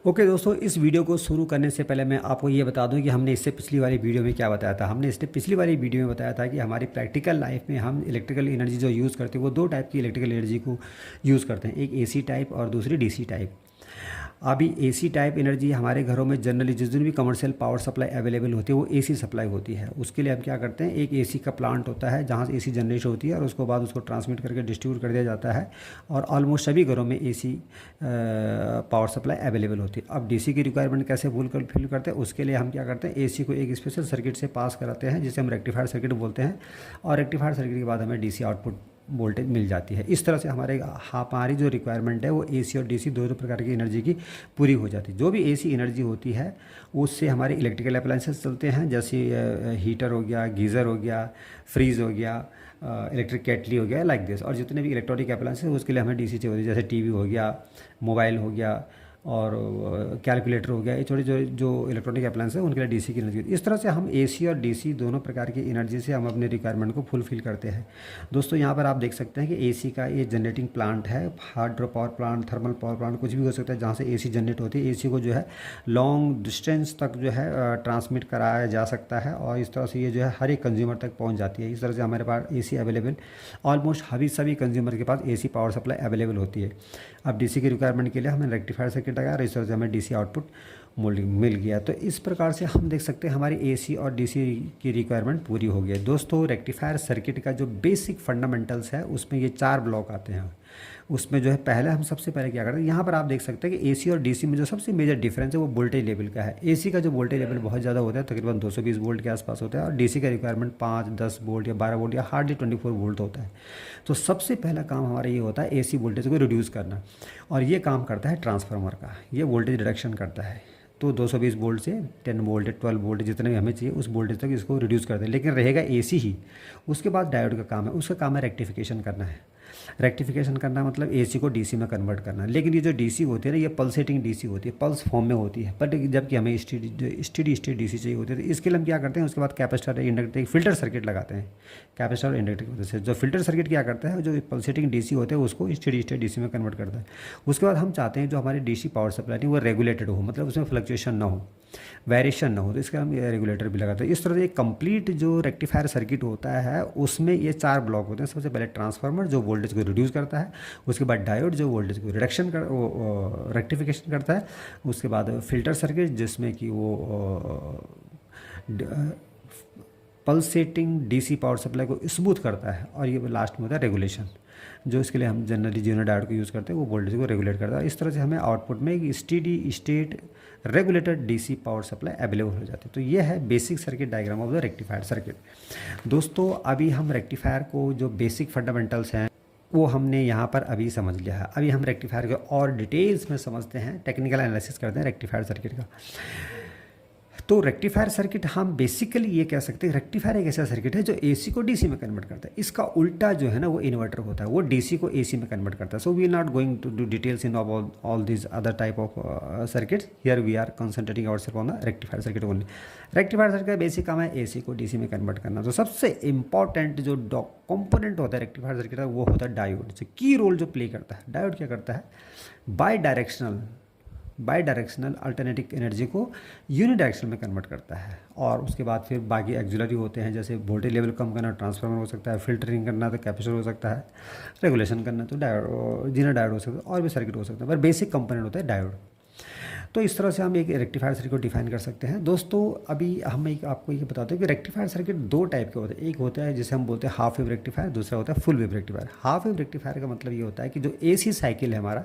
Okay दोस्तों, इस video को शुरू करने से पहले मैं आपको ये बता दूं कि हमने इससे पिछली वाली वीडियो में क्या बताया था। हमने इससे पिछली वाली वीडियो में बताया था कि हमारी प्रैक्टिकल लाइफ में हम इलेक्ट्रिकल एनर्जी जो यूज़ करते हैं वो दो टाइप की इलेक्ट्रिकल एनर्जी को यूज़ करते हैं, एक एसी टाइप और दूसरी डीसी टाइप। अभी एसी टाइप एनर्जी हमारे घरों में जनरली जिस दिन भी कमर्शियल पावर सप्लाई अवेलेबल होती है वो एसी सप्लाई होती है। उसके लिए हम क्या करते हैं, एक एसी का प्लांट होता है जहाँ से एसी जनरेट होती है और उसके बाद उसको ट्रांसमिट करके डिस्ट्रीब्यूट कर दिया जाता है और ऑलमोस्ट सभी घरों में एसी पावर सप्लाई अवेलेबल होती है। अब डीसी की रिक्वायरमेंट कैसे फिल करते हैं, उसके लिए हम क्या करते हैं, एसी को एक स्पेशल सर्किट से पास कराते हैं जिसे हम रेक्टिफायर सर्किट बोलते हैं और रेक्टिफायर सर्किट के बाद हमें डीसी आउटपुट वोल्टेज मिल जाती है। इस तरह से हमारी जो रिक्वायरमेंट है वो एसी और डीसी दोनों प्रकार की एनर्जी की पूरी हो जाती है। जो भी एसी एनर्जी होती है उससे हमारे इलेक्ट्रिकल अप्लायंसेस चलते हैं, जैसे हीटर हो गया, गीज़र हो गया, फ्रीज़ हो गया, इलेक्ट्रिक केटली हो गया, लाइक दिस। और जितने भी इलेक्ट्रॉनिक अप्लायंसेस उसके लिए हमें डीसी चाहिए होती है, जैसे टीवी हो गया, मोबाइल हो गया और कैलकुलेटर हो गया। ये छोटे जो इलेक्ट्रॉनिक अप्लायंस है उनके लिए डीसी की एनर्जी। इस तरह से हम एसी और डीसी दोनों प्रकार की एनर्जी से हम अपने रिक्वायरमेंट को फुलफिल करते हैं। दोस्तों यहाँ पर आप देख सकते हैं कि एसी का ये जनरेटिंग प्लांट है, hydro power plant, thermal power plant, कुछ भी हो सकता है जहाँ से एसी जनरेट होती है। एसी को जो है लॉन्ग डिस्टेंस तक जो है ट्रांसमिट कराया जा सकता है और इस तरह से ये जो है हर एक कंज्यूमर तक पहुँच जाती है। इस तरह से हमारे पास एसी अवेलेबल ऑलमोस्ट सभी कंज्यूमर के पास एसी पावर सप्लाई अवेलेबल होती है। अब डीसी की रिक्वायरमेंट के लिए हमें रेक्टिफायर सर्किट लगाया और इस तरह से हमें डीसी आउटपुट मिल गया। तो इस प्रकार से हम देख सकते हैं हमारी एसी और डीसी की रिक्वायरमेंट पूरी हो गई है। दोस्तों रेक्टिफायर सर्किट का जो बेसिक फंडामेंटल्स है उसमें ये 4 ब्लॉक आते हैं। उसमें जो है पहले हम सबसे पहले क्या करते हैं, यहाँ पर आप देख सकते हैं कि एसी और डीसी में जो सबसे मेजर डिफरेंस है वो वोल्टेज लेवल का है। एसी का जो वोल्टेज लेवल बहुत ज़्यादा होता है, तकरीबन 220 वोल्ट के आसपास होता है और डीसी का रिक्वायरमेंट 5, 10 वोल्ट या 12 वोल्ट या हार्डली 24 वोल्ट होता है। तो सबसे पहला काम हमारा ये होता है एसी वोल्टेज को रिड्यूस करना और ये काम करता है ट्रांसफार्मर का, ये वोल्टेज रिडक्शन करता है। तो 220 वोल्ट से 10 वोल्ट 12 वोल्ट जितने भी हमें चाहिए उस वोल्टेज तक इसको रिड्यूस कर दें, लेकिन रहेगा एसी ही। उसके बाद डायोड का काम है, उसका काम है रेक्टिफिकेशन करना है। रेक्टिफिकेशन करना मतलब एसी को डीसी में कन्वर्ट करना। लेकिन ये जो डीसी होती है ना, ये पल्सेटिंग डीसी होती है, पल्स फॉर्म में होती है, बट जबकि हमें स्टेडी स्टेट डीसी चाहिए होती है। तो इसके लिए हम क्या करते हैं, उसके बाद कैपेसिटर इंडक्टर एक फिल्टर सर्किट लगाते हैं। कैपेसिटर और इंडक्टर की वजह से जो फिल्टर सर्किट क्या करता है, जो पल्सेटिंग डीसी होते हैं उसको स्टेडी स्टेट डीसी में कन्वर्ट करता है। उसके बाद हम चाहते हैं जो हमारी डीसी पावर सप्लाई है वो रेगुलेटेड हो, मतलब उसमें फ्लक्चुएशन ना हो, वेरिएशन ना हो, तो इसका हम रेगुलेटर भी लगाते हैं। इस तरह से एक कंप्लीट जो रेक्टिफायर सर्किट होता है उसमें ये 4 ब्लॉक होते हैं। सबसे पहले ट्रांसफार्मर जो वोल्टेज को रिड्यूस करता है, उसके बाद डायोड जो वोल्टेज को रिडक्शन कर रेक्टिफिकेशन करता है, उसके बाद फिल्टर सर्किट जिसमें कि वो पल्सेटिंग डीसी पावर सप्लाई को स्मूथ करता है, और ये लास्ट में होता है रेगुलेशन, जो इसके लिए हम जनरली जीनो डायोड को यूज़ करते हैं, वो वोल्टेज को रेगुलेट करता है। इस तरह से हमें आउटपुट में एक steady state regulated DC power supply available हो जाती है। तो ये है basic circuit diagram of the rectifier circuit. दोस्तों अभी हम रेक्टिफायर को जो बेसिक फंडामेंटल्स हैं वो हमने यहाँ पर अभी समझ लिया है। अभी हम रेक्टिफायर को और डिटेल्स में समझते हैं, टेक्निकल एनालिसिस करते हैं रेक्टिफायर सर्किट का। तो रेक्टिफायर सर्किट हम बेसिकली ये कह सकते हैं, रेक्टिफायर एक ऐसा सर्किट है जो एसी को डीसी में कन्वर्ट करता है। इसका उल्टा जो है ना वो इन्वर्टर होता है, वो डीसी को एसी में कन्वर्ट करता है। So we are not going to do details in all this other type of circuits, here we are concentrating our on the rectifier circuit only. Rectifier circuit का basic काम है AC को DC में convert करना। तो सबसे important जो component होता है रेक्टिफायर सर्किट का वो होता है डायोड, जो की रोल जो प्ले करता है। डायोड क्या करता है, बाई डायरेक्शनल अल्टरनेटिंग एनर्जी को यूनिडायरेक्शनल में कन्वर्ट करता है। और उसके बाद फिर बाकी एक्सिलरी होते हैं, जैसे वोल्टेज लेवल कम करना ट्रांसफार्मर हो सकता है, फिल्टरिंग करना तो कैपेसिटर हो सकता है, रेगुलेशन करना तो डायोड, जीनो डायोड हो सकता है, और भी सर्किट हो सकता है, पर बेसिक कंपोनेंट होता है डायोड। तो इस तरह से हम एक रेक्टिफायर सर्किट को डिफाइन कर सकते हैं। दोस्तों अभी हम आपको ये बताते हैं कि रेक्टिफायर सर्किट 2 टाइप के होते हैं। एक होता है जिसे हम बोलते हैं हाफ वेव रेक्टिफायर, दूसरा होता है full wave rectifier. Half wave rectifier का मतलब ये होता है कि जो एसी साइकिल है हमारा,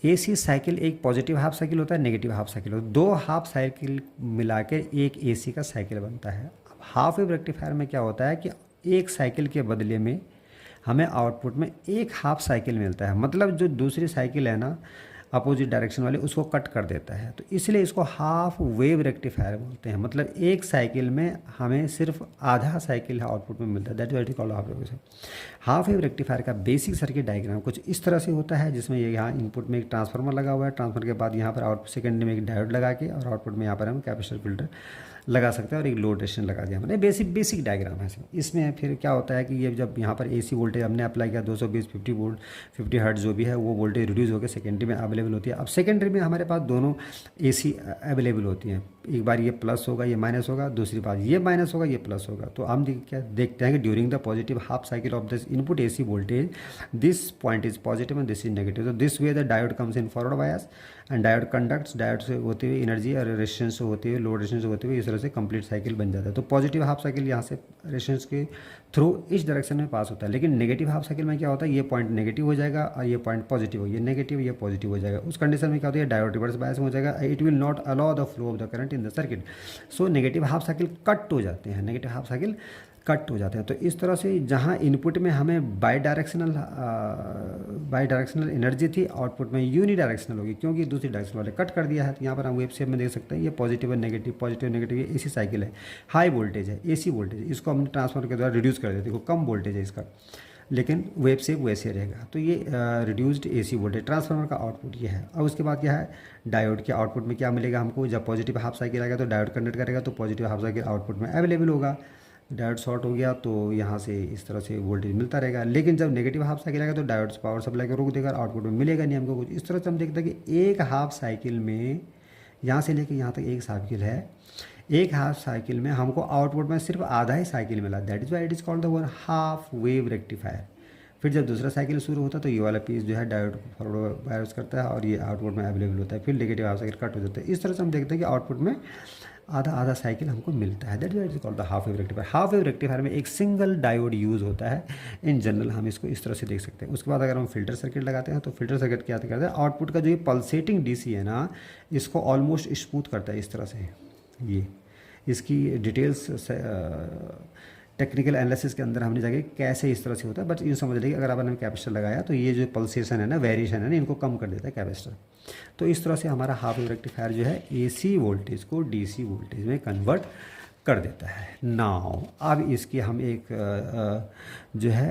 एसी साइकिल एक पॉजिटिव हाफ साइकिल होता है, नेगेटिव हाफ साइकिल होता है, 2 हाफ साइकिल मिला के एक एसी का साइकिल बनता है। अब हाफ वेव रेक्टिफायर में क्या होता है कि एक साइकिल के बदले में हमें आउटपुट में एक हाफ साइकिल मिलता है, मतलब जो दूसरी साइकिल है ना अपोजिट डायरेक्शन वाले उसको कट कर देता है। तो इसलिए इसको हाफ वेव रेक्टिफायर बोलते हैं, मतलब एक साइकिल में हमें सिर्फ आधा साइकिल आउटपुट में मिलता है, that is called half wave. Half wave rectifier का बेसिक सर्किट डायग्राम कुछ इस तरह से होता है, जिसमें ये यहाँ इनपुट में एक ट्रांसफार्मर लगा हुआ है, ट्रांसफार्मर के बाद यहाँ पर आउटपुट सेकेंडरी में एक डायोड लगा के, और आउटपुट में यहाँ पर हम कैपेसिटर फिल्टर लगा सकते हैं और एक लोड रेजिस्टेंस लगा दिया हमने। बेसिक डायग्राम है इसमें। फिर क्या होता है कि ये जब यहाँ पर एसी वोल्टेज हमने अप्लाई किया 220 50 वोल्ट 50 हर्ट्ज जो भी है वो वोल्टेज रिड्यूस होकर सेकेंडरी में अवेलेबल होती है। अब सेकेंडरी में हमारे पास दोनों एसी अवेलेबल होती हैं, एक बार ये प्लस होगा ये माइनस होगा, दूसरी बार ये माइनस होगा ये प्लस होगा। तो हम क्या देखते हैं कि during the positive half cycle of this input AC voltage this point is positive and this is negative. तो this way the diode comes in forward bias and diode conducts, diode से होते हुए एनर्जी और resistance से होते हुए load resistance से होते हुए इस तरह से कंप्लीट साइकिल बन जाता है। तो पॉजिटिव हाफ साइकिल यहाँ से रेजिस्टेंस के थ्रू इस डायरेक्शन में पास होता है, लेकिन नेगेटिव हाफ साइकिल में क्या होता है, ये पॉइंट नेगेटिव हो जाएगा और ये पॉइंट पॉजिटिव हो, ये नेगेटिव ये पॉजिटिव हो जाएगा। उस कंडीशन में क्या होता है, डायोड रिवर्स बायस में हो जाएगा, it will not allow the flow of the current in the circuit. So negative half cycle cut हो जाते हैं, नेगेटिव हाफ साइकिल कट हो जाते हैं। तो इस तरह से जहाँ इनपुट में हमें बाई डायरेक्शनल एनर्जी थी, आउटपुट में यूनी डायरेक्शनल होगी, क्योंकि दूसरी डायरेक्शन वाले कट कर दिया है। तो यहाँ पर हम वेव शेप में देख सकते हैं, ये पॉजिटिव और नेगेटिव ये एसी साइकिल है, हाई वोल्टेज है, एसी वोल्टेज, इसको हमने ट्रांसफार्मर के द्वारा रिड्यूस कर देते, देखो कम वोल्टेज है इसका, लेकिन वेव शेप वैसे रहेगा। तो ये रिड्यूस्ड एसी वोल्टेज ट्रांसफार्मर का आउटपुट ये है। और उसके बाद क्या है, डायोड के आउटपुट में क्या मिलेगा हमको, जब पॉजिटिव हाफ साइकिल आएगा तो डायोड कंडक्ट करेगा, तो पॉजिटिव हाफ साइकिल आउटपुट में अवेलेबल होगा। डायोड शॉर्ट हो गया तो यहाँ से इस तरह से वोल्टेज मिलता रहेगा। लेकिन जब नेगेटिव हाफ साइकिल आएगा तो डायोड पावर सप्लाई को रोक देगा, आउटपुट में मिलेगा नहीं हमको कुछ। इस तरह से हम देखते हैं कि एक हाफ साइकिल में यहाँ से लेकर यहाँ तक एक साइकिल है, एक हाफ साइकिल में हमको आउटपुट में सिर्फ आधा ही साइकिल मिला, that is why it is called the one half wave rectifier. फिर जब दूसरा साइकिल शुरू होता है तो ये वाला पीस जो है डायोड को फॉरवर्ड बायस करता है और ये आउटपुट में अवेलेबल होता है, फिर नेगेटिव हाफ साइकिल कट हो जाता है। इस तरह से हम देखते हैं कि आउटपुट में आधा साइकिल हमको मिलता है, that is called the half wave rectifier. Half wave rectifier में एक सिंगल डायोड यूज़ होता है इन जनरल, हम इसको इस तरह से देख सकते हैं। उसके बाद अगर हम फिल्टर सर्किट लगाते हैं तो फिल्टर सर्किट क्या करते हैं, आउटपुट का जो ये पल्सेटिंग डीसी है ना, इसको ऑलमोस्ट स्मूथ करता है इस तरह से। ये इसकी डिटेल्स टेक्निकल एनालिसिस के अंदर हमने जाके कैसे इस तरह से होता है, बट यूँ समझ लीजिए अगर आपने कैपेसिटर लगाया तो ये जो पल्सेशन है ना, वेरिएशन है ना, इनको कम कर देता है कैपेसिटर। तो इस तरह से हमारा हाफ वेव रेक्टिफायर जो है एसी वोल्टेज को डीसी वोल्टेज में कन्वर्ट कर देता है। नाउ अब इसकी हम एक जो है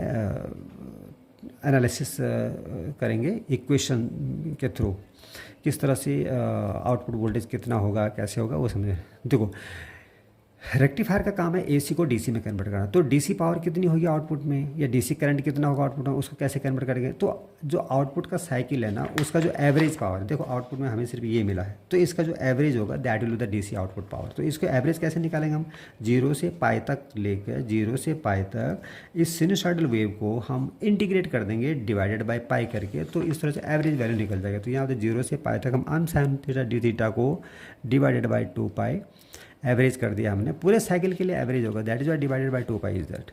एनालिसिस करेंगे इक्वेशन के थ्रू, किस तरह से आउटपुट वोल्टेज कितना होगा कैसे होगा वो समझें। देखो रेक्टिफायर का काम है एसी को डीसी में कन्वर्ट करना। तो डीसी पावर कितनी होगी आउटपुट में, या डीसी करंट कितना होगा आउटपुट में, उसको कैसे कन्वर्ट करेंगे। तो जो आउटपुट का साइकिल है ना, उसका जो एवरेज पावर है, देखो आउटपुट में हमें सिर्फ ये मिला है, तो इसका जो एवरेज होगा that will be the DC output power. तो इसको एवरेज कैसे निकालेंगे हम, 0 से पाई तक लेकर 0 से पाई तक इस सिनुसॉइडल वेव को हम इंटीग्रेट कर देंगे डिवाइडेड बाई पाई करके, तो इस तरह से एवरेज वैल्यू निकल जाएगा। तो यहाँ पर 0 से पाई तक हम अन साइन थीटा डी थीटा को डिवाइडेड बाई 2 पाई एवरेज कर दिया हमने, पूरे साइकिल के लिए एवरेज होगा, that is Y divided by 2 pi is that.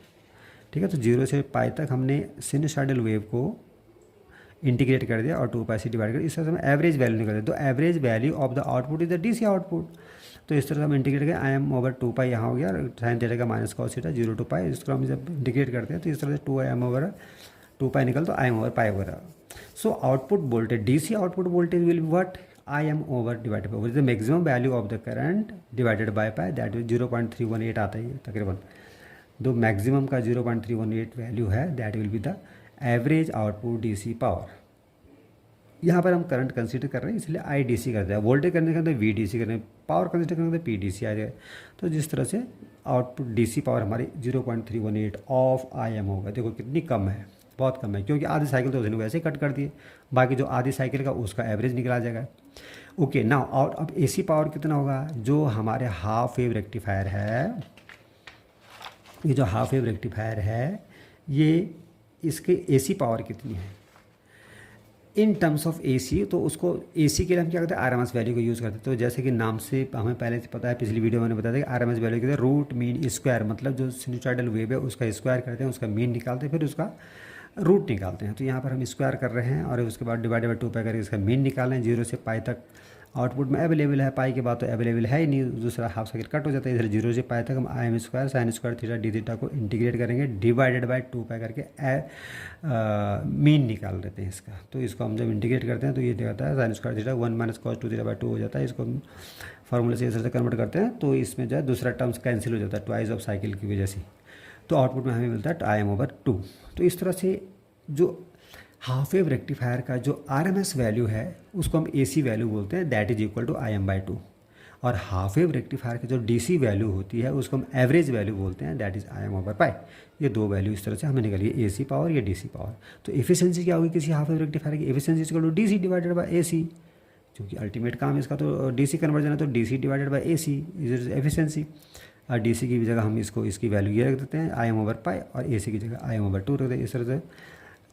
ठीक है, तो 0 से पाई तक हमने सिनुसॉइडल वेव को इंटीग्रेट कर दिया और 2 पाई से डिवाइड कर, इस तरह से हम एवरेज वैल्यू निकल दिया। तो average value of the output is the DC output. तो इस तरह से हम इंटीग्रेट करें, आई एम ओवर 2 पाई यहाँ हो गया, साइन थीटा का माइनस कॉस थीटा 0 to पाई, इसको हम जब इंटीग्रेट करते हैं तो इस तरह से 2 आई एम ओवर 2 पाई निकल, तो आई एम ओवर पाई वगैरह। So output voltage DC output voltage will be what, I am over divided by the maximum value of the current divided by pi, that is 0.318 आता है तकरीबन। दो maximum का 0.318 value है, that will be the average output DC power. यहाँ पर हम current consider कर रहे हैं इसलिए आई डीसी करते हैं, वोल्टेज करने के अंदर वी डीसी करते हैं, पावर कंसीडर करने के अंदर पी डीसी आ जाए। तो जिस तरह से आउटपुट डीसी पावर हमारी 0.318 ऑफ आई एम होगा। देखो कितनी कम है, बहुत कम है, क्योंकि आधी साइकिल तो उसने वैसे ही कट कर दिए, बाकी जो आधी साइकिल का उसका एवरेज निकला जाएगा। ओके नाउ, और अब एसी पावर कितना होगा, जो हमारे हाफ वेव रेक्टिफायर है, ये जो हाफ वेव रेक्टिफायर है, ये इसके एसी पावर कितनी है इन टर्म्स ऑफ एसी। तो उसको एसी के लिए हम क्या करते हैं, आरएमएस वैल्यू को यूज़ करते हैं। तो जैसे कि नाम से हमें पहले से पता है, पिछली वीडियो में मैंने बताया कि आरएमएस वैल्यू कहते हैं रूट मीन स्क्वायर, मतलब जो सिनुसॉइडल वेव है उसका स्क्वायर करते हैं, उसका मीन निकालते हैं, फिर उसका रूट निकालते हैं। तो यहाँ पर हम स्क्वायर कर रहे हैं और उसके बाद डिवाइडेड बाई 2 पाई करके इसका मीन निकाल रहे हैं। 0 से पाई तक आउटपुट में अवेलेबल है, पाई के बाद तो अवेलेबल है ही नहीं, दूसरा हाफ साइकिल कट हो जाता है। इधर 0 से पाई तक हम I am square sine square theta D theta को इंटीग्रेट करेंगे डिवाइडेड बाई 2 पाई करके मीन निकाल लेते हैं इसका। तो इसको हम जब इंटीग्रेट करते हैं तो ये दिखाता है sine square theta 1 minus cos 2 theta by 2 हो जाता है। इसको हम फार्मूले से इस तरह से कन्वर्ट करते हैं तो इसमें जो है दूसरा टर्म्स कैंसिल हो जाता है ट्वाइस ऑफ साइकिल की वजह से। तो आउटपुट में हमें मिलता है आई एम ओवर 2। तो इस तरह से जो हाफ वेव रेक्टिफायर का जो आरएमएस वैल्यू है उसको हम एसी वैल्यू बोलते हैं, that is equal to I M by 2। और हाफ वेव रेक्टिफायर की जो डीसी वैल्यू होती है उसको हम एवरेज वैल्यू बोलते हैं, दैट इज़ Im/π। ये दो वैल्यू इस तरह से हमें निकली, एसी पावर या डीसी पावर। तो एफिशिएंसी क्या होगी किसी हाफ वेव रेक्टिफायर की, efficiency equal to DC divided by AC, क्योंकि अल्टीमेट काम इसका तो डीसी कन्वर्जन है, तो DC divided by AC is efficiency. और डीसी की जगह हम इसकी वैल्यू ये रख देते हैं Im/π, और एसी की जगह Im/2 रख देते हैं इस तरह से,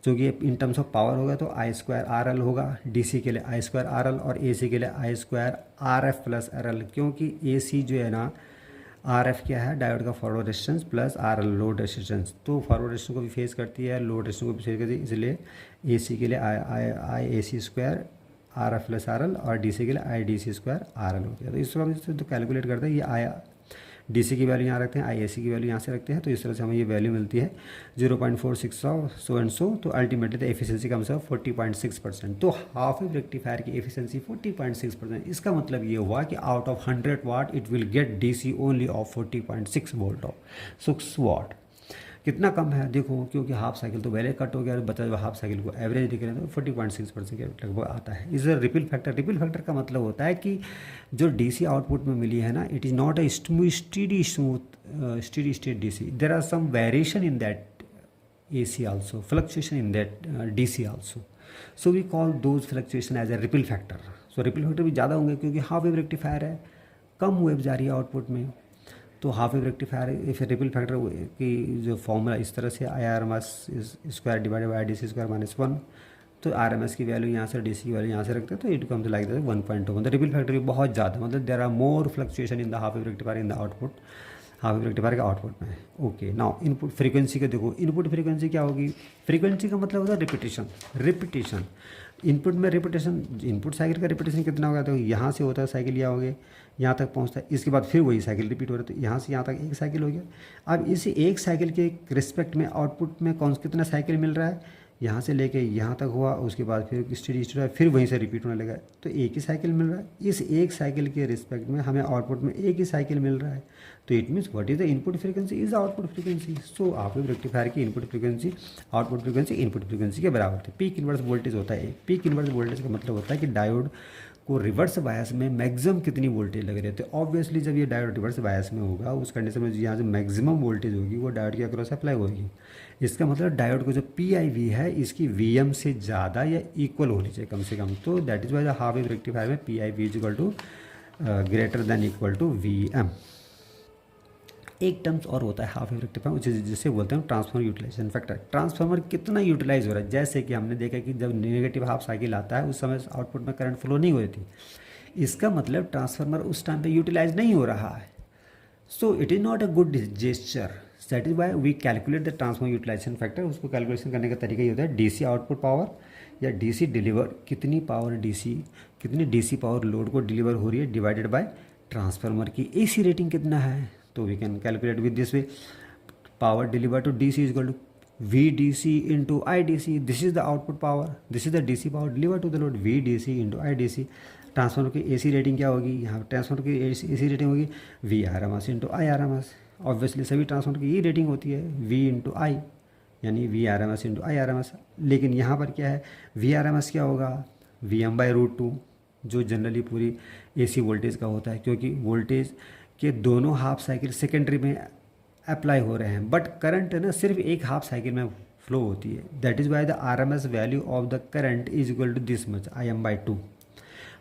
जो कि इन टर्म्स ऑफ पावर होगा तो I²RL होगा, डीसी के लिए I²RL और एसी के लिए I²RF प्लस RL, क्योंकि एसी जो है ना, RF क्या है, डायोड का forward resistance plus RL load resistance, तो फॉरवर्ड रेजिस्टेंस को भी फेस करती है, लोड रेजिस्टेंस को भी फेस करती है, इसलिए एसी के लिए IAC² RF प्लस RL और डीसी के लिए IDC² RL हो गया। तो इसको हम तो कैलकुलेट करते हैं, ये डीसी की वैल्यू यहाँ रखते हैं, IAC की वैल्यू यहाँ से रखते हैं, तो इस तरह से हमें ये वैल्यू मिलती है 0.46 सो एंड सो। तो ultimately the efficiency comes up 40.6%। तो हाफ वेव रेक्टिफायर की एफिशिएंसी 40.6%। इसका मतलब ये हुआ कि out of 100 watt it will get DC only of 40.6 volt of 6 watt. कितना कम है देखो, क्योंकि हाफ साइकिल तो पहले कट हो गया और बचा हुआ हाफ साइकिल को एवरेज दिख रहे हैं तो 40.6% के लगभग आता है। इस रिपल फैक्टर, रिपल फैक्टर का मतलब होता है कि जो डीसी आउटपुट में मिली है ना, it is not a steady state DC, there are some variation in that AC also, fluctuation in that DC also, so we call those fluctuation as a ripple factor। so ripple factor भी ज़्यादा होंगे क्योंकि half wave rectifier है, कम wave जा रही है output में, तो हाफ वेव रेक्टिफायर फिर रिपल फैक्टर की जो फॉर्मूला इस तरह से IRMS² डिवाइडेड बाई IDC² -1, तो RMS की वैल्यू यहाँ से, DC की वैल्यू यहाँ से रखते हैं, तो इट कम्स लाइक 1.2। मतलब रिपल फैक्टर भी बहुत ज़्यादा, मतलब there are more fluctuation in the half wave rectifier in the output, half wave rectifier के आउटपुट में। ओके, नाउ इनपुट फ्रीक्वेंसी का देखो, इनपुट फ्रीक्वेंसी क्या होगी, फ्रीक्वेंसी का मतलब होता है रिपीटेशन। इनपुट में रिपीटेशन, इनपुट साइकिल का रिपीटेशन कितना होगा, तो यहाँ से होता है साइकिल यहाँ हो गया, यहाँ तक पहुँचता है, इसके बाद फिर वही साइकिल रिपीट हो रहा है, तो यहाँ से यहाँ तक एक साइकिल हो गया। अब इस एक साइकिल के रिस्पेक्ट में आउटपुट में कितना साइकिल मिल रहा है, यहाँ से लेके यहाँ तक हुआ, उसके बाद फिर स्टेडी स्टेट है, फिर वहीं से रिपीट होने लगा, तो एक ही साइकिल मिल रहा है। इस एक साइकिल के रिस्पेक्ट में हमें आउटपुट में एक ही साइकिल मिल रहा है, तो it means what is the input frequency is output frequency. So half wave rectifier की input frequency output frequency input frequency के बराबर थे। पीक इन्वर्स वोल्टेज होता है, पीक इन्वर्स वोल्टेज का मतलब होता है कि डायोड को रिवर्स बायस में मैक्सिमम कितनी वोल्टेज लग रही है। तो ऑब्वियसली जब ये डायोड रिवर्स बायस में होगा, उस कंडीशन में यहाँ से मैक्सिमम वोल्टेज होगी वो डायोड के अक्रॉस अप्लाई होगी। इसका मतलब डायोड को जो PIV है इसकी VM से ज़्यादा या इक्वल होनी चाहिए कम से कम। तो that is why the half wave rectifier में PIV is equal to greater than equal to VM। एक टर्म्स और होता है हाफ वेव रेक्टिफायर, जिसे बोलते हैं ट्रांसफार्मर यूटिलाइजेशन फैक्टर। ट्रांसफार्मर कितना यूटिलाइज हो रहा है, जैसे कि हमने देखा कि जब नेगेटिव हाफ साइकिल आता है उस समय आउटपुट में करंट फ्लो नहीं हो रही थी, इसका मतलब ट्रांसफार्मर उस टाइम पे यूटिलाइज नहीं हो रहा है। So it is not a good gesture, that is why we calculate the transformer utilization factor. उसको कैलकुलेशन करने का तरीका ये होता है DC आउटपुट पावर या DC डिलीवर, कितनी DC पावर लोड को डिलीवर हो रही है डिवाइडेड बाय ट्रांसफार्मर की AC रेटिंग कितना है। तो we can calculate with this way, power deliver to DC is equal to VDC into IDC। This is the output power, this is the DC power deliver to the load, VDC into IDC। Transformer की AC rating क्या होगी, यहाँ transformer की AC rating होगी VRMS into IRMS। Obviously सभी transformer की ये rating होती है V इंटू I, यानी VRMS इंटू IRMS। लेकिन यहाँ पर क्या है, VRMS क्या होगा, VM/√2, जो जनरली पूरी AC वोल्टेज का होता है, क्योंकि वोल्टेज के दोनों हाफ साइकिल सेकेंडरी में अप्लाई हो रहे हैं, बट करंट है ना सिर्फ एक हाफ साइकिल में फ्लो होती है। That is why the RMS value of the current is equal to this much Im/2।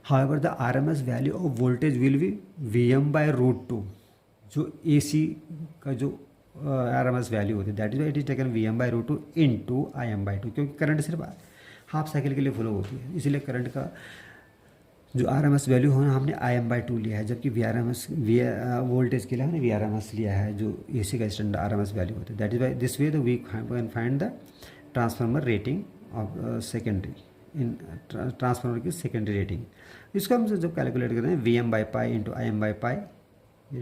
However the RMS value of voltage will be VM/√2, जो AC का जो RMS वैल्यू होती है, that is why it is taken VM/√2 into Im/2, क्योंकि current सिर्फ half cycle के लिए flow होती है, इसीलिए करंट का जो RMS वैल्यू है हमने Im/2 लिया है, जबकि वोल्टेज के लिए हमने VRMS लिया है, जो AC का स्टैंडर्ड RMS वैल्यू होता है। That is why this way the we can find the transformer rating of secondary, in transformer की सेकेंडरी रेटिंग। इसको हम जब कैलकुलेट करते हैं VM/π into Im/π,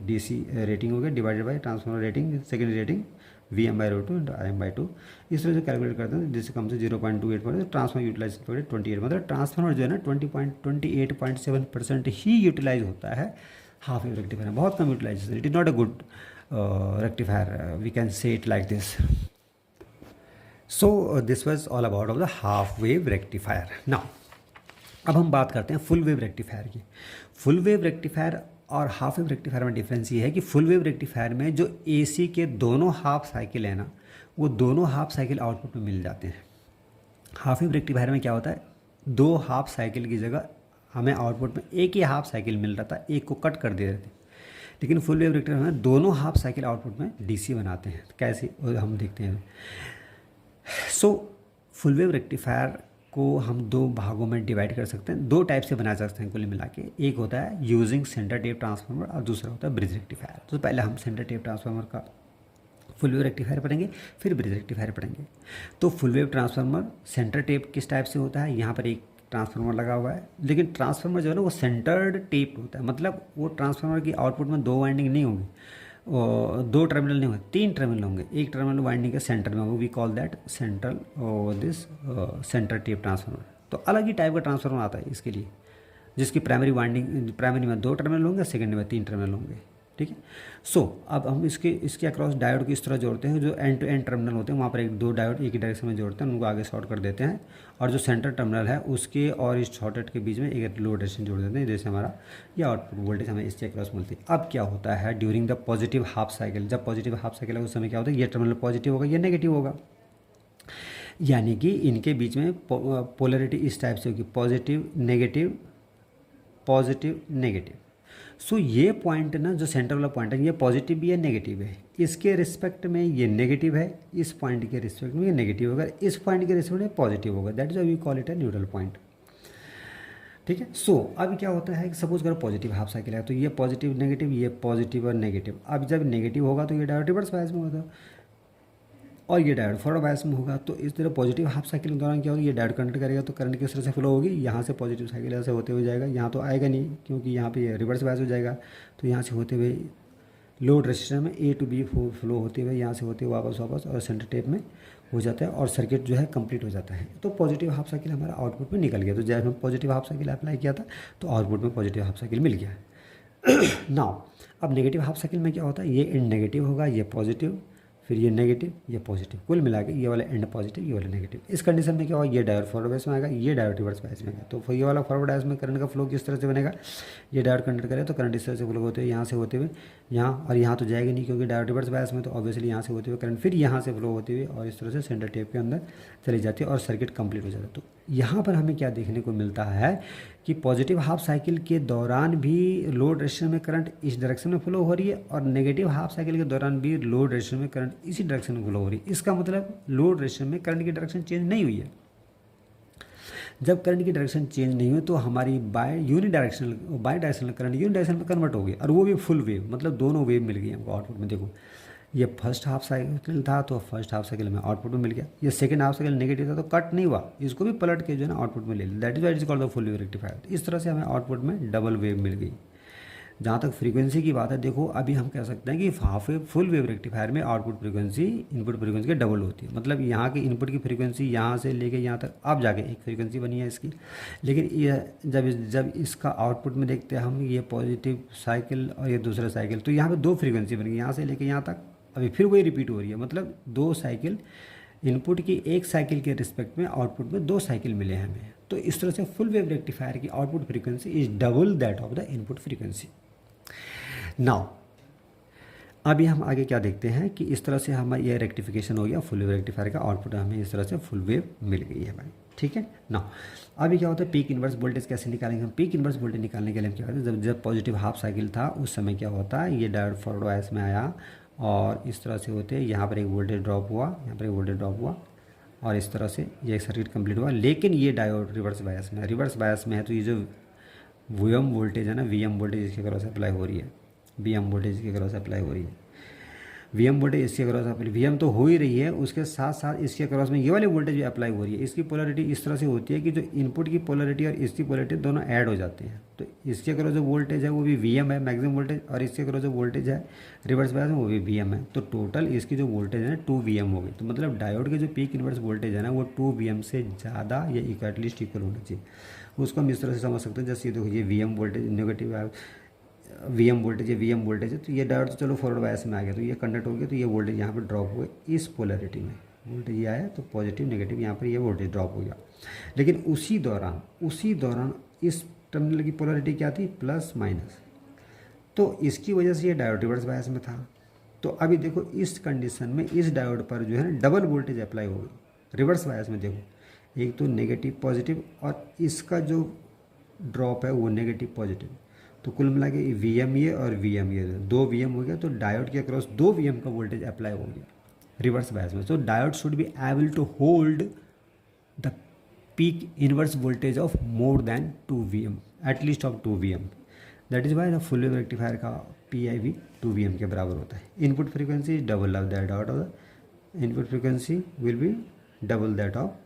DC rating हो गया divided by transformer rating secondary rating VM/√2 into Im/2। इस तरह से कैलकुलेट करते हैं, जिससे कम से 0.28, ट्रांसफार्मर यूटिलाइजेशन फैक्टर 28, मतलब ट्रांसफार्मर जो है ना 28.7% ही यूटिलाइज होता है हाफ वेव रेक्टिफायर में, बहुत कम utilisation. It is not a good rectifier, we can say it like this. So this was all about of the half wave rectifier. Now अब हम बात करते हैं फुल वेव रेक्टिफायर की। फुल वेव रेक्टिफायर और हाफ वेव रेक्टिफायर में difference ये है कि फुल वेव रेक्टिफायर में जो एसी के दोनों हाफ साइकिल है ना, वो दोनों हाफ साइकिल आउटपुट में मिल जाते हैं। हाफ वेव रेक्टिफायर में क्या होता है, दो हाफ साइकिल की जगह हमें आउटपुट में एक ही हाफ साइकिल मिल रहा था, एक को कट कर दे रहे थे। लेकिन फुल वेव रेक्टिफायर में दोनों हाफ साइकिल आउटपुट में डीसी बनाते हैं। कैसे, वो हम देखते हैं। सो फुल वेव रेक्टिफायर को हम दो भागों में डिवाइड कर सकते हैं, दो टाइप से बना सकते हैं कुल मिला के। एक होता है यूजिंग सेंटर टेप ट्रांसफार्मर और दूसरा होता है ब्रिज रेक्टिफायर। तो पहले हम सेंटर टेप ट्रांसफार्मर का फुल वेव रेक्टिफायर पढ़ेंगे, फिर ब्रिज रेक्टिफायर पढ़ेंगे। तो full wave transformer centre tap किस टाइप से होता है, यहाँ पर एक ट्रांसफार्मर लगा हुआ है, लेकिन ट्रांसफार्मर जो है ना वो सेंटर्ड टेप होता है। मतलब वो ट्रांसफार्मर की आउटपुट में दो वाइंडिंग नहीं होगी, दो टर्मिनल नहीं होंगे, तीन टर्मिनल होंगे। एक टर्मिनल वाइंडिंग के सेंटर में होगा, we call that central this centre tap transformer. तो अलग ही टाइप का ट्रांसफार्मर आता है इसके लिए, जिसकी प्राइमरी वाइंडिंग, प्राइमरी में दो टर्मिनल होंगे, सेकेंडरी में तीन टर्मिनल होंगे। ठीक है। सो अब हम इसके अक्रॉस डायोड को इस तरह जोड़ते हैं, जो एंड टू एंड टर्मिनल होते हैं वहाँ पर एक दो डायोड एक ही डायरेक्शन में जोड़ते हैं, उनको आगे शॉर्ट कर देते हैं, और जो सेंटर टर्मिनल है उसके और इस शॉर्टेड के बीच में एक लोड रेजिस्टेंस जोड़ देते हैं, जैसे हमारा ये आउटपुट वोल्टेज हमें इसके अक्रॉस मिलती है। अब क्या होता है during the positive half cycle, जब पॉजिटिव हाफ साइकिल है उस समय क्या होता है, ये टर्मिनल पॉजिटिव होगा, ये नेगेटिव होगा, यानी कि इनके बीच में पोलरिटी इस टाइप से होगी, पॉजिटिव नेगेटिव, पॉजिटिव नेगेटिव। सो ये पॉइंट ना, जो सेंटर वाला पॉइंट है, ये पॉजिटिव भी है नेगेटिव है, इसके रिस्पेक्ट में ये नेगेटिव है, इस पॉइंट के रिस्पेक्ट में ये नेगेटिव होगा, इस पॉइंट के रिस्पेक्ट में पॉजिटिव होगा। That is we call it a neutral point. ठीक है। सो अब क्या होता है कि सपोज अगर पॉजिटिव हाफ साइकिल है तो ये पॉजिटिव नेगेटिव, ये पॉजिटिव और नेगेटिव। अब जब नेगेटिव होगा तो ये डायोड रिवर्स बायस में होगा और ये डायोड फॉरवर्ड बायस में होगा। तो इस तरह पॉजिटिव हाफ साइकिल के दौरान क्या होगा, ये डायोड करंट करेगा, तो करंट किस तरह से फ्लो होगी, यहाँ से पॉजिटिव साइकिल ऐसे होते हुए जाएगा, यहाँ तो आएगा नहीं क्योंकि यहाँ पे ये रिवर्स बायस हो जाएगा। तो यहाँ से होते हुए लोड रेजिस्टर में ए टू बी फ्लो होते हुए यहाँ से होते हुए वापस और सेंटर टेप में हो जाता है और सर्किट जो है कंप्लीट हो जाता है। तो पॉजिटिव हाफ साइकिल हमारा आउटपुट में निकल गया। तो जब हम पॉजिटिव हाफ साइकिल अप्लाई किया था तो आउटपुट में पॉजिटिव हाफ साइकिल मिल गया। नाउ अब नेगेटिव हाफ साइकिल में क्या होता है, ये एंड नेगेटिव होगा, ये पॉजिटिव, फिर ये नेगेटिव, ये पॉजिटिव, कुल मिला के ये वाला एंड पॉजिटिव, ये वाला नेगेटिव। इस कंडीशन में क्या होगा, ये डायोड फॉरवर्ड बायस में आएगा, ये डायोड रिवर्स बायस में आएगा। तो फिर ये वाला फॉरवर्ड बायस में करंट का फ्लो किस तरह से बनेगा, ये डायोड कंडक्ट करे तो करंट इस तरह से फ्लो होते हुए यहाँ से होते हुए यहाँ, और यहाँ तो जाएगा नहीं क्योंकि डायोड रिवर्स बायस में, तो ऑब्वियसली यहाँ से होते हुए करंट फिर यहाँ से फ्लो होते हुए और इस तरह से सेंटर टेप के अंदर चली जाती है और सर्किट कंप्लीट हो जाता है। तो यहाँ पर हमें क्या देखने को मिलता है कि पॉजिटिव हाफ साइकिल के दौरान भी लोड रेजिस्टेंस में करंट इस डायरेक्शन में फ्लो हो रही है और नेगेटिव हाफ साइकिल के दौरान भी लोड रेजिस्टेंस में करंट इसी डायरेक्शन में फ्लो हो रही है। इसका मतलब लोड रेजिस्टेंस में करंट की डायरेक्शन चेंज नहीं हुई है। जब करंट की डायरेक्शन चेंज नहीं हुई तो हमारी bidirectional current unidirection में कन्वर्ट हो गई, और वो भी फुल वेव, मतलब दोनों वेव मिल गई हमको आउटपुट में। देखो ये फर्स्ट हाफ साइकिल था तो फर्स्ट हाफ साइकिल में आउटपुट में मिल गया, ये सेकंड हाफ साइकिल नेगेटिव था तो कट नहीं हुआ, इसको भी पलट के जो है ना आउटपुट में ले लिया। That is what is called the full wave rectifier. इस तरह से हमें आउटपुट में डबल वेव मिल गई। जहाँ तक फ्रीक्वेंसी की बात है, देखो अभी हम कह सकते हैं कि half wave full wave rectifier में आउटपुट फ्रीक्वेंसी इनपुट फ्रीक्वेंसी के डबल होती है। मतलब यहाँ की इनपुट की फ्रीक्वेंसी यहाँ से लेके यहाँ तक अब जाके एक फ्रीक्वेंसी बनी है इसकी, लेकिन ये जब इसका आउटपुट में देखते हैं हम, ये पॉजिटिव साइकिल और ये दूसरा साइकिल, तो यहाँ पर दो फ्रीक्वेंसी बन गई, यहाँ से लेके यहाँ तक अभी फिर वही रिपीट हो रही है। मतलब दो साइकिल, इनपुट की एक साइकिल के रिस्पेक्ट में आउटपुट में दो साइकिल मिले हैं हमें। तो इस तरह से फुल वेव रेक्टिफायर की output frequency is double that of the input frequency. Now अभी हम आगे क्या देखते हैं कि इस तरह से हमारा ये रेक्टिफिकेशन हो गया, फुल वेव रेक्टिफायर का आउटपुट हमें इस तरह से फुल वेव मिल गई है भाई। ठीक है। नाउ अभी क्या होता है, पीक इन्वर्स वोल्टेज कैसे निकालेंगे हम। पीक इन्वर्स वोल्टेज निकालने के लिए हम क्या करते हैं, जब पॉजिटिव हाफ साइकिल था उस समय क्या होता है, ये डायोड फॉरवर्ड बायस में आया और इस तरह से होते यहाँ पर एक वोल्टेज ड्रॉप हुआ, यहाँ पर एक वोल्टेज ड्रॉप हुआ और इस तरह से ये सर्किट कंप्लीट हुआ। लेकिन ये डायोड रिवर्स बायस में है, तो ये जो वीएम वोल्टेज है ना, वीएम वोल्टेज इसके क्रॉस अप्लाई हो रही है, वीएम वोल्टेज इसके क्रॉस अप्लाई हो रही है, वीएम वोल्टेज इसके क्रॉस अप्लाई, वीएम तो हो ही रही है, उसके साथ साथ इसके क्रॉस में ये वाली वोल्टेज भी अप्लाई हो रही है। इसकी पोलरिटी इस तरह से होती है कि जो इनपुट की पोलरिटी और इसकी पोलरिटी दोनों ऐड हो जाते हैं। तो इसके क्रॉस जो वोल्टेज है वो भी वीएम है मैक्सिमम वोल्टेज, और इसके क्रॉस जो वोल्टेज है रिवर्स बायस में वो भी वीएम है। तो टोटल इसकी जो वोल्टेज है 2 वीएम हो गई। तो मतलब डायोड के जो पीक इन्वर्स वोल्टेज है ना, वो 2 वीएम से ज़्यादा या एटलीस्ट इक्वल होना चाहिए। उसको हम इस तरह से समझ सकते हैं, जैसे ये देखो ये वीएम वोल्टेज नेगेटिव है, वीएम वोल्टेज है, तो ये डायोड तो चलो फॉरवर्ड बायस में आ गया, तो ये कंडक्ट हो गया, तो ये वोल्टेज यहाँ पर ड्रॉप हुआ इस पोलरिटी में, वोल्टेज ये आया तो पॉजिटिव नेगेटिव यहाँ पर ये वोल्टेज ड्रॉप हो गया। लेकिन उसी दौरान इस टर्मिनल की पोलरिटी क्या थी, प्लस माइनस, तो इसकी वजह से ये डायोड रिवर्स बायस में था। तो अभी देखो इस कंडीशन में इस डायोड पर जो है ना डबल वोल्टेज अप्लाई होगी रिवर्स बायस में। देखो एक तो नेगेटिव पॉजिटिव और इसका जो ड्रॉप है वो नेगेटिव पॉजिटिव, तो कुल मिला के वी एम ये और वी एम ये दो वी एम हो गया। तो डायोड के अक्रॉस दो वी एम का वोल्टेज अप्लाई हो गया रिवर्स बायस में। So diode should be able to hold the peak inverse voltage of more than 2 VM, at least of 2 VM। That is why the full wave rectifier का PIV 2 VM के बराबर होता है। Input frequency double of that out of the input frequency will be double that of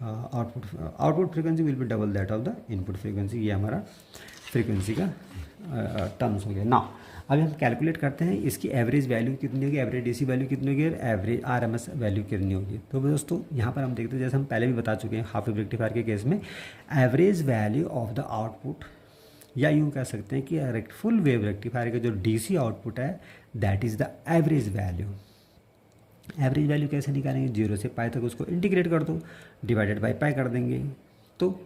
output frequency will be double that of the input frequency. ये हमारा frequency का terms हो गया। नाउ अभी हम कैलकुलेट करते हैं इसकी एवरेज वैल्यू कितनी होगी, एवरेज DC वैल्यू कितनी होगी और एवरेज RMS वैल्यू कितनी होगी। तो दोस्तों यहाँ पर हम देखते हैं, जैसे हम पहले भी बता चुके हैं हाफ वेव रेक्टिफायर के केस में, average value of the output, या यूँ कह सकते हैं कि फुल वेव रेक्टिफायर का जो DC आउटपुट है that is the average value. Average value कैसे निकालेंगे, 0 से पाई तक उसको इंटीग्रेट कर दो, डिवाइडेड बाई पाई कर देंगे। तो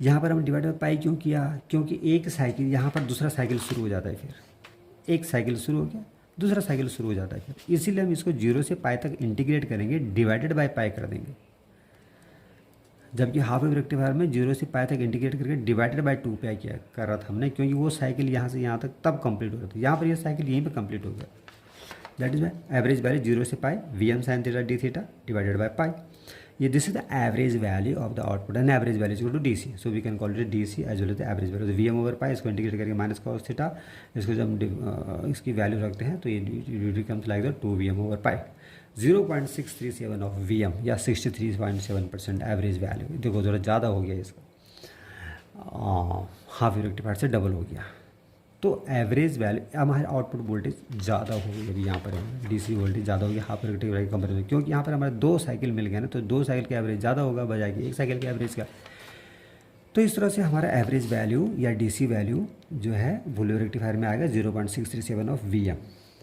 यहाँ पर हम डिवाइडेड बाई पाई क्यों किया, क्योंकि एक साइकिल यहाँ पर दूसरा साइकिल शुरू हो जाता है, फिर एक साइकिल शुरू हो गया दूसरा साइकिल शुरू हो जाता है, फिर इसीलिए हम इसको 0 से पाई तक इंटीग्रेट करेंगे, डिवाइडेड बाई पाई कर देंगे। जबकि हाफ वेव रेक्टिफायर में 0 से पाई तक इंटीग्रेट करके डिवाइडेड बाई 2 पाई किया कर रहा था हमने, क्योंकि वो साइकिल यहाँ से यहाँ तक तब कंप्लीट हो रहा था। यहाँ पर ये साइकिल यहीं पर कंप्लीट हो गया। That is why average value 0 से pi VM sin theta d theta divided by pi. ये this is the average value of the output and average value is to DC, so we can call it DC as well as the average value. VM over pi, इसको integrate करके minus cos theta, इसको जब हम इसकी value रखते हैं तो ये becomes like the 2 VM over pi. 0.637 of VM या 63.7% एवरेज वैल्यू। देखो थोड़ा ज़्यादा हो गया इसका, हाफ वेव रेक्टिफायर से डबल हो गया। तो एवरेज वैल्यू हमारे आउटपुट वोल्टेज ज़्यादा हो गई, अभी यहाँ पर DC वोल्टेज ज़्यादा हो गया हाफ रेक्टिफायर की कंपेरिजन, क्योंकि यहाँ पर हमारे 2 साइकिल मिल गए ना, तो 2 साइकिल का एवरेज ज़्यादा होगा बजाय कि 1 साइकिल के एवरेज का। तो इस तरह से हमारा एवरेज वैल्यू या DC वैल्यू जो है फुल वेव रेक्टिफायर में आएगा 0.637 ऑफ VM।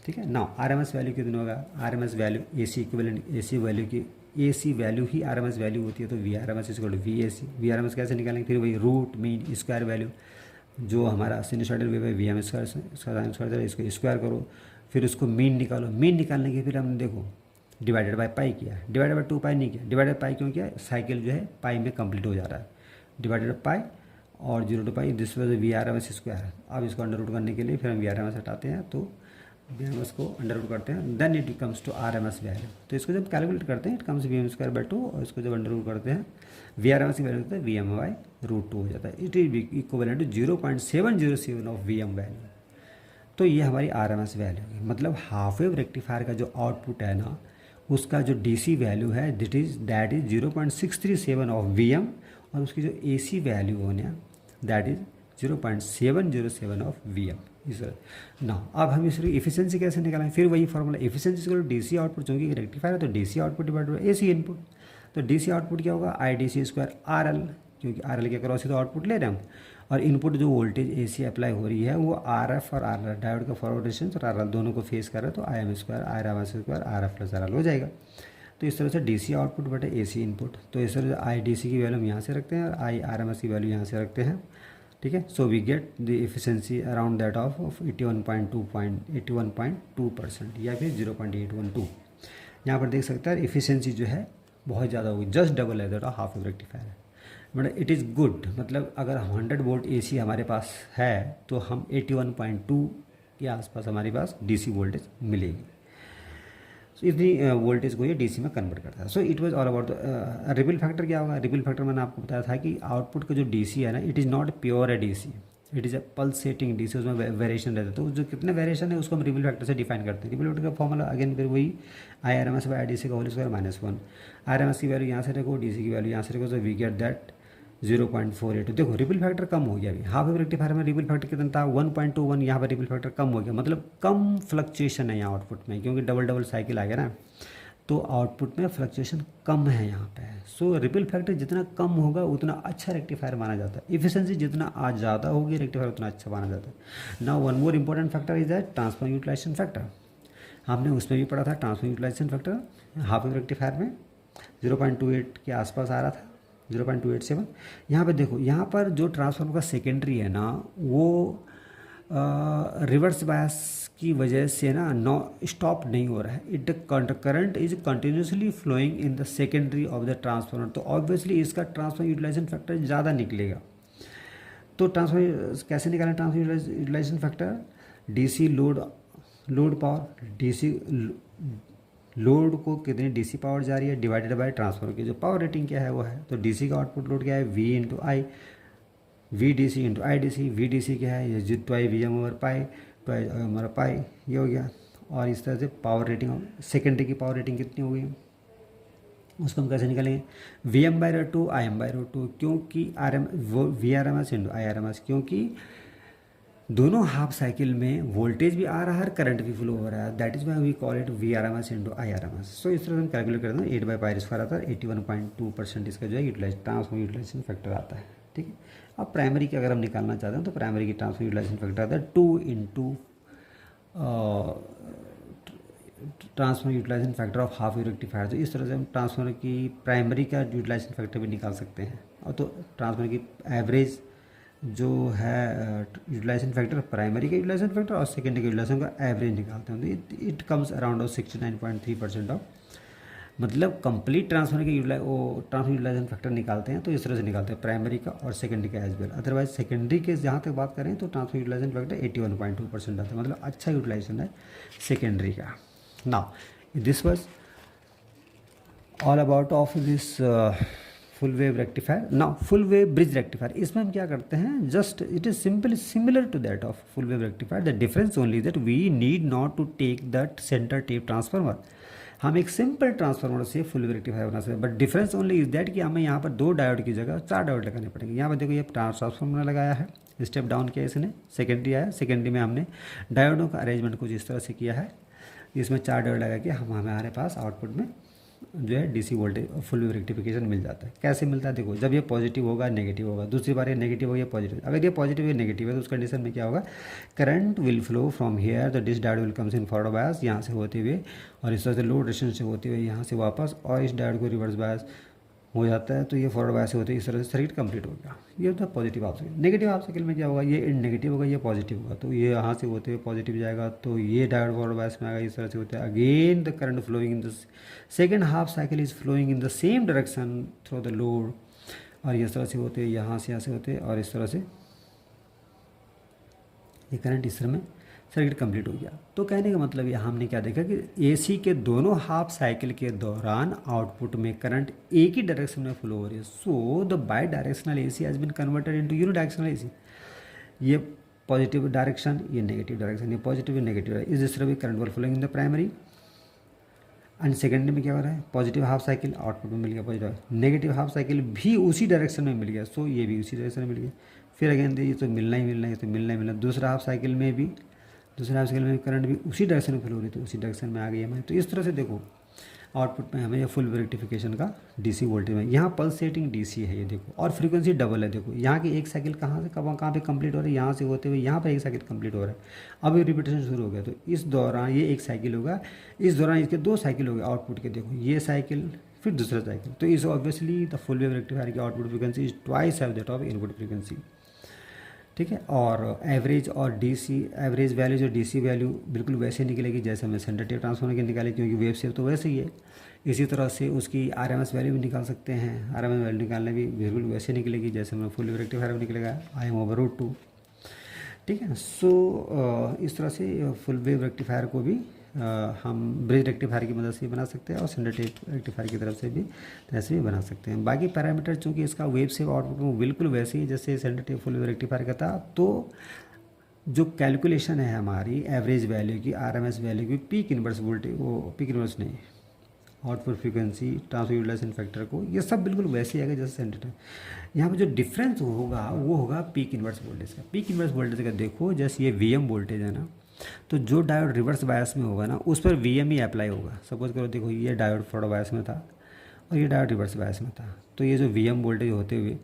ठीक है। नाउ RMS वैल्यू कितना होगा, RMS value AC equivalent, AC value की AC वैल्यू ही RMS वैल्यू होती है, तो VRMS equal to VAC। VRMS कैसे निकालेंगे, फिर वही रूट मीन स्क्वायर वैल्यू, जो हमारा सिनुसॉइडल वेव है VM स्क्वायर, इसको स्क्वायर करो, फिर उसको मीन निकालो। मीन निकालने के फिर हमने देखो डिवाइडेड बाई पाई किया, डिवाइडेड बाई 2 पाई नहीं किया, डिवाइडेड पाई क्यों किया, साइकिल जो है पाई में कंप्लीट हो जा रहा है। डिवाइडेड पाई और 0 to pi, this was VRMS square. अब इसको अंडर रूट करने के लिए फिर हम VRMS हटाते हैं, तो VRMS को अंडर रूट करते हैं, then it comes to RMS value. तो इसको जब कैलकुलेट करते हैं it comes VM square by 2, और इसको जब अंडर रूट करते हैं VRMS की वैल्यू होता है VM बाई √2 हो जाता है। It is equivalent to 0.707 of VM value. तो ये हमारी RMS वैल्यू है, मतलब हाफ वेव रेक्टिफायर का जो आउटपुट है ना, उसका जो DC वैल्यू है दैट इज 0.637 ऑफ VM, और उसकी जो AC वैल्यू होने दैट इज 0.707 ऑफ VM। इस ना अब हम इसकी इफिशिएंसी कैसे निकालेंगे, फिर वही फॉर्मूला, इफिशिएंसी को DC आउटपुट, चूँकि रेक्टिफायर है तो DC output divide by AC input. तो DC आउटपुट क्या होगा, IDC स्क्वायर RL, क्योंकि RL के क्रॉस ही तो आउटपुट ले रहे हैं हम, और इनपुट जो वोल्टेज AC अप्लाई हो रही है वो RF और RL, डायोड का फॉरवर्ड रेजिस्टेंस और RL दोनों को फेस कर रहा है, तो IM square RMS square RF plus RL हो जाएगा। तो इस तरह से DC आउटपुट बटे AC इनपुट। तो इस तरह से IDC की वैल्यू हम यहाँ से रखते हैं और IRMS की वैल्यू यहाँ से रखते हैं। ठीक है। So we get the efficiency around that of 81.2% या फिर 0.812। यहाँ पर देख सकते हैं एफिशिएंसी जो है बहुत ज़्यादा होगी, जस्ट डबल है that of half wave rectifier है। मतलब इट इज़ गुड, मतलब अगर 100 वोल्ट AC हमारे पास है तो हम 81.2 के आसपास हमारे पास DC वोल्टेज मिलेगी। सो इतनी वोल्टेज को ये DC में कन्वर्ट करता है। So it was all about the ripple factor. क्या होगा, रिपल फैक्टर मैंने आपको बताया था कि आउटपुट का जो DC है ना, इट इज़ नॉट प्योर है DC, it is a pulsating DC, उसमें वेरिएशन रहता है। तो जो कितने वेरिएशन है उसको हम रिपल फैक्टर से डिफाइन करते हैं। रिपल फैक्टर का फॉर्मूला अगेन फिर वही IRMS बाई IDC का होल स्क्वायर -1। RMS की वैल्यू यहाँ से रखो, DC की वैल्यू यहाँ से रखो, तो वी गेट दैट 0.48। देखो रिपल फैक्टर कम हो गया अभी, हाफ वेव रेक्टिफायर में रिपल फैक्टर कितना था 1.21, यहाँ पर रिपल फैक्टर कम हो गया, मतलब कम फ्लक्चुएशन है यहाँ आउटपुट में, क्योंकि डबल साइकिल आ गया ना, तो आउटपुट में फ्लक्चुएशन कम है यहाँ पे। सो रिपल फैक्टर जितना कम होगा उतना अच्छा रेक्टिफायर माना जाता है। इफिशिएंसी जितना आज ज़्यादा होगी रेक्टिफायर उतना अच्छा माना जाता है। Now one more important factor is that transfer utilisation factor. हमने उसमें भी पढ़ा था transfer utilisation factor half wave rectifier में 0.28 के आसपास आ रहा था, 0.287। यहाँ पे देखो, यहाँ पर जो ट्रांसफार्मर का सेकेंडरी है ना, वो रिवर्स बायस की वजह से ना नो स्टॉप नहीं हो रहा है, it current is continuously flowing in the secondary of the transformer, तो ऑब्वियसली इसका ट्रांसफर यूटिलाइजेशन फैक्टर ज़्यादा निकलेगा। तो ट्रांसफर कैसे निकालें transfer utilisation factor, DC load power, DC load को कितनी डीसी पावर जा रही है डिवाइडेड बाय ट्रांसफार्मर की जो पावर रेटिंग क्या है वो है, तो डीसी का आउटपुट लोड क्या है V into I, V D C into I D C, V D C क्या है ये जी twice V M over pi, twice हमारा पाई ये हो गया। और इस तरह से पावर रेटिंग सेकेंडरी की पावर रेटिंग कितनी हो गई उसको हम कैसे निकालेंगे, V M by root two I M by root two, क्योंकि आर एम वो V R M S into I R M S, क्योंकि दोनों हाफ साइकिल में वोल्टेज भी आ रहा है और करंट भी फ्लो हो रहा है, that is why we call it V R M S into I R M S. सो इस तरह से हम कैलकुलेट करते हैं 8/π² आता है, 81.2% इसका जो है ट्रांसफर यूटिलाइजेशन फैक्टर आता है। ठीक है, अब प्राइमरी की अगर हम निकालना चाहते हैं तो प्राइमरी की ट्रांसफर यूटिलाइजेशन फैक्टर आता है 2 into transfer utilisation factor of half wave rectifier. तो इस तरह से हम ट्रांसफर की प्राइमरी का यूटिलाइजेशन फैक्टर भी निकाल सकते हैं, और तो ट्रांसफर की एवरेज जो है यूटिलाइजेशन फैक्टर प्राइमरी का यूटिलाइजेशन फैक्टर और सेकेंडरी का यूटिलाइजेशन का एवरेज निकालते हैं, तो इट कम्स अराउंड 69.3% ऑफ, मतलब कंप्लीट ट्रांसफर के ट्रांसफर यूटिलाइजेशन फैक्टर निकालते हैं तो इस तरह से निकालते हैं प्राइमरी का और सेकेंडरी का एज वेल। अदरवाइज सेकेंडरी के जहाँ तक बात करें तो ट्रांसफर यूटिलाइजेशन फैक्टर 81.2% आता है, मतलब अच्छा यूटिलाइजेशन है सेकेंडरी का। Now this was all about of this full wave rectifier. Now full wave bridge rectifier, इसमें हम क्या करते हैं, just it is simply similar to that of full wave rectifier, the difference only that we need not to take that centre tap transformer, हम एक simple transformer से full wave rectifier बना सकते हैं, but difference only is that कि हमें यहाँ पर 2 डायोड की जगह 4 डायोड लगाने पड़ेंगे। यहाँ पर देखो ये ट्रांसफार्मर लगाया है, स्टेप डाउन किया इसने, सेकेंडरी आया, सेकेंडरी में हमने डायोडों का अरेंजमेंट कुछ इस तरह से किया है, इसमें 4 डायोड लगा के हमारे पास आउटपुट में जो है DC voltage full wave rectification मिल जाता है। कैसे मिलता है, देखो जब ये पॉजिटिव होगा नेगेटिव होगा, दूसरी बार ये नेगेटिव हो या पॉजिटिव, अगर ये पॉजिटिव या नेगेटिव है तो उस कंडीशन में क्या होगा, current will flow from here the this diode will comes in forward bias यहाँ से होते हुए और इस तरह से लोड रेजिस्टेंस से होते हुए यहाँ से वापस और इस डायोड को रिवर्स बायस हो जाता है, तो ये फॉरवर्ड बायस से होते इस तरह से सर्किट कंप्लीट हो गया। ये होता है positive half cycle. Negative half cycle में क्या होगा, ये नेगेटिव होगा ये पॉजिटिव होगा, तो ये यहाँ से होते हुए पॉजिटिव जाएगा तो ये डायोड फॉरवर्ड बायस में आएगा, इस तरह से होता है। Again the current flowing in the second half cycle is flowing in the same direction through the load, और इस तरह से होते यहाँ से होते और इस तरह से ये करंट इस तरह में सर्किट कंप्लीट हो गया। तो कहने का मतलब ये हमने क्या देखा कि एसी के दोनों हाफ साइकिल के दौरान आउटपुट में करंट एक ही डायरेक्शन में फ्लो हो रही है, so the bidirectional AC has been converted into unidirectional AC. ये पॉजिटिव डायरेक्शन ये नेगेटिव डायरेक्शन, ये पॉजिटिव ये नेगेटिव है, इस तरह भी current will flowing in the primary and secondary में क्या हो रहा है, पॉजिटिव हाफ साइकिल आउटपुट में मिल गया पॉजिटिव, नेगेटिव हाफ साइकिल भी उसी डायरेक्शन में मिल गया, सो ये भी उसी डायरेक्शन में मिल गया। फिर अगेन ये तो मिलना ही मिलना है, तो मिलना ही मिलना, दूसरा हाफ साइकिल में भी करंट भी उसी डायरेक्शन में फ्लो हो रही, तो उसी डायरेक्शन में आ गई हमें। तो इस तरह से देखो आउटपुट में हमें ये फुल रेक्टिफिकेशन का डीसी वोल्टेज में, यहाँ पल्सेटिंग डीसी है ये देखो, और फ्रीक्वेंसी डबल है देखो, यहाँ की एक साइकिल कहाँ से कहाँ पे कंप्लीट हो रहा है, यहाँ से होते हुए यहाँ पर एक साइकिल कंप्लीट हो रहा है, अब ये रिपीटेशन शुरू हो गया, तो इस दौरान ये एक साइकिल होगा, इस दौरान इसके 2 साइकिल हो गए आउटपुट के, देखो ये साइकिल फिर दूसरा साइकिल, तो इस obviously the full wave rectifier की output frequency is twice of that of input frequency. ठीक है, और एवरेज और डीसी एवरेज वैल्यू जो डीसी वैल्यू बिल्कुल वैसे निकलेगी जैसे हमने सेंटर टेप ट्रांसफार्मर की निकाली, क्योंकि वेव शेप तो वैसे ही है। इसी तरह से उसकी आरएमएस वैल्यू भी निकाल सकते हैं, आरएमएस वैल्यू निकालने भी बिल्कुल वैसे निकलेगी जैसे हमें फुल वेव रेक्टिफायर में निकलेगा Im/√2। ठीक है, सो इस तरह से फुल वेव रेक्टिफायर को भी हम ब्रिज रेक्टिफायर की मदद से बना सकते हैं और सेंटर टेप रेक्टिफायर की तरफ से भी ऐसे भी बना सकते हैं। बाकी पैरामीटर चूँकि इसका वेव शेप आउटपुट में बिल्कुल वैसे ही जैसे centre tap full wave rectifier का था, तो जो कैलकुलेशन है हमारी एवरेज वैल्यू की, आरएमएस वैल्यू की, पीक इनवर्स वोल्टेज, वो पीक इनवर्स नहीं, output frequency, transfer utilisation factor को, ये सब बिल्कुल वैसे ही आएगा जैसे सेंटर टेप। यहाँ पर जो डिफरेंस होगा वो होगा पीक इनवर्स वोल्टेज का। पीक इनवर्स वोल्टेज का देखो, जैसे ये वीएम वोल्टेज है ना, तो जो डायोड रिवर्स बायस में होगा ना उस पर वीएम ही अप्लाई होगा। सपोज करो देखो ये डायोड फॉरवर्ड बायस में था और ये डायोड रिवर्स बायस में था, तो ये जो वीएम वोल्टेज होते हुए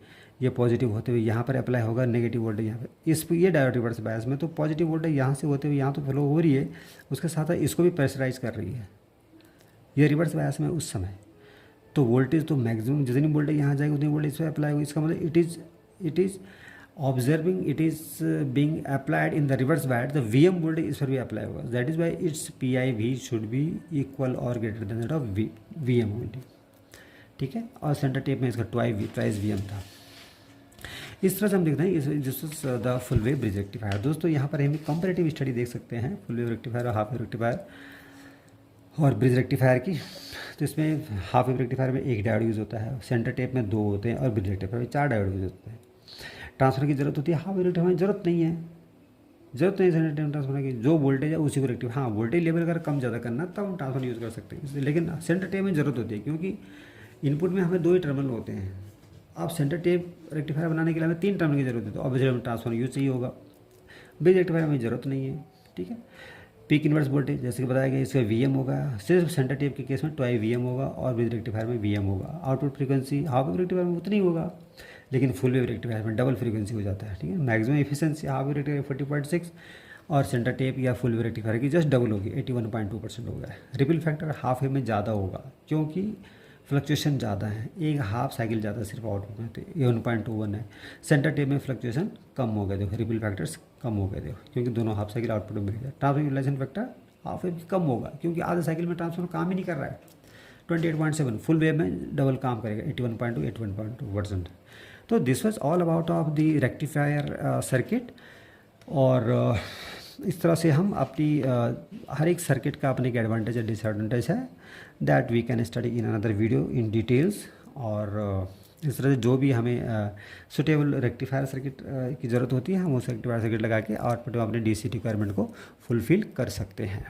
ये पॉजिटिव होते हुए यहाँ पर अप्लाई होगा नेगेटिव वोल्टेज यहाँ पे, इस ये डायोड रिवर्स बायस में, तो पॉजिटिव वोल्टेज यहाँ से होते हुए यहाँ तो फ्लो हो रही है, उसके साथ इसको भी प्रेशराइज कर रही है ये रिवर्स बायस में उस समय, तो वोल्टेज तो मैक्सिमम जितनी वोल्टेज यहाँ जाएगी उतनी वोल्टेज इस पर अप्लाई होगी। इसका मतलब it is observing it is being applied in the reverse bias, the V M voltage इस पर भी अप्लाई होगा, that is why it's P I V should be equal और greater than that of V M only, ठीक है। और centre tap में इसका ट्वाइस वी एम था। इस तरह से हम देखते हैं this is the full wave bridge rectifier. दोस्तों यहाँ पर हम कंपैरेटिव स्टडी देख सकते हैं फुल वेव रेक्टिफायर और हाफ वेव रेक्टिफायर और ब्रिज रेक्टिफायर की। तो इसमें हाफ वेव रेक्टिफायर में एक डायोड यूज़ होता है, सेंटर टेप में 2 होते हैं और ब्रिज रेक्टिफायर में 4 डायोड यूज़ होते हैं। ट्रांसफर की जरूरत होती है, हाफ वेव रेक्टिफायर में जरूरत नहीं है, सेंटर टेप ट्रांसफर की। जो वोल्टेज है उसी को रेक्टिफायर, हाँ वोल्टेज लेवल अगर कम ज़्यादा करना तब हम ट्रांसफर यूज़ कर सकते हैं, लेकिन सेंटर टेप में ज़रूरत होती है क्योंकि इनपुट में हमें 2 ही टर्मिनल होते हैं। अब सेंटर टेप रेक्टिफायर बनाने के लिए हमें 3 टर्मिनल की जरूरत है, तो ऑब्वियसली हमें ट्रांसफर यूज चाहिए होगा। ब्रिज रेक्टिफायर में ज़रूरत नहीं है, ठीक है। पीक इनवर्स वोल्टेज जैसे कि बताया गया इसका वी एम होगा, सिर्फ सेंटर टेप के केस में ट्वाई वी एम होगा और ब्रिज रेक्टिफायर में वी एम होगा। Output frequency half wave rectifier में उतनी होगा, लेकिन फुल वेव रेक्टिफायर में डबल फ्रीक्वेंसी हो जाता है, ठीक है। Maximum efficiency half wave rectifier 40.6 और सेंटर टेप या फुल वेव रेक्टिफायर की जस्ट डबल होगी, 81.2% होगा। रिपल फैक्टर हाफ वेव में ज़्यादा होगा क्योंकि फ्लक्चुएशन ज़्यादा है, एक हाफ साइकिल ज़्यादा सिर्फ आउटपुट में, तो 1.21 है। सेंटर टेप में फ्लक्चुएशन कम हो गए, देखो रिपल फैक्टर्स कम हो गए, देखो क्योंकि दोनों हाफ साइकिल आउटपुट में मिल गया। Transfer utilisation factor half wave कम होगा क्योंकि आधे साइकिल में ट्रांसफर काम ही नहीं कर रहा है, 28.7। फुल वेव में डबल काम करेगा, 81.2 81.2%। तो this was all about of the rectifier circuit. और इस तरह से हम अपनी हर एक सर्किट का अपने के एडवांटेज और डिसएडवांटेज है, that we can study in another video in details. और इस तरह से जो भी हमें सुटेबल रेक्टिफायर सर्किट की ज़रूरत होती है हम उस रेक्टिफायर सर्किट लगा के आउटपुट में अपने डीसी रिक्वायरमेंट को फुलफिल कर सकते हैं।